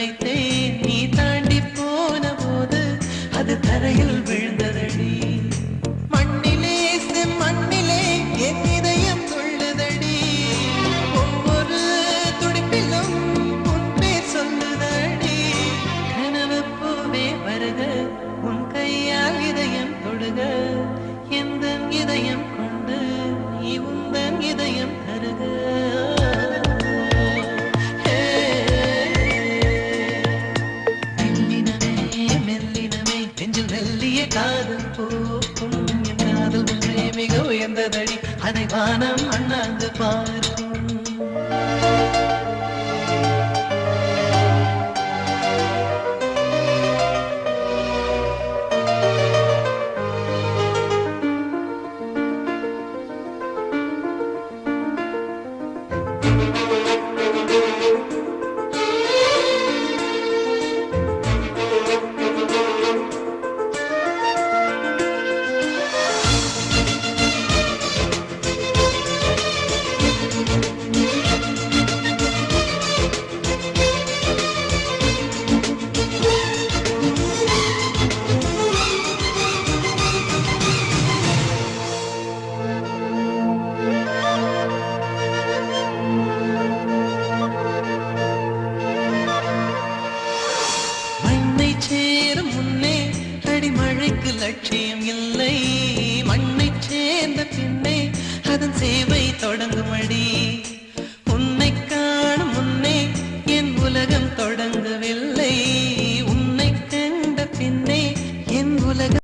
நினைத்தேன் நீ தாண்டி போன போது அது தரையில் விழுந்ததடி மண்ணிலே மண்ணிலே என் இதயம் துள்ளுதடி ஒவ்வொரு துடிப்பிலும் உன் பேர் சொல்லுதடி கனவு பூவே வருக உன் கையால் இதயம் தொடுக எந்த இதயம் கொண்டு நீ உந்தன் இதயம் தருக காதல் போக்கும் என் காதல் ஒன்றே மிக உயர்ந்ததடி அதை வானம் அண்ணாந்து பார்க்கும் சேரும் முன்னே அடிமழைக்கு லட்சியம் இல்லை மண்ணை சேர்ந்த பின்னே அதன் சேவை தொடங்குமடி உன்னை காணும் முன்னே என் உலகம் தொடங்கவில்லை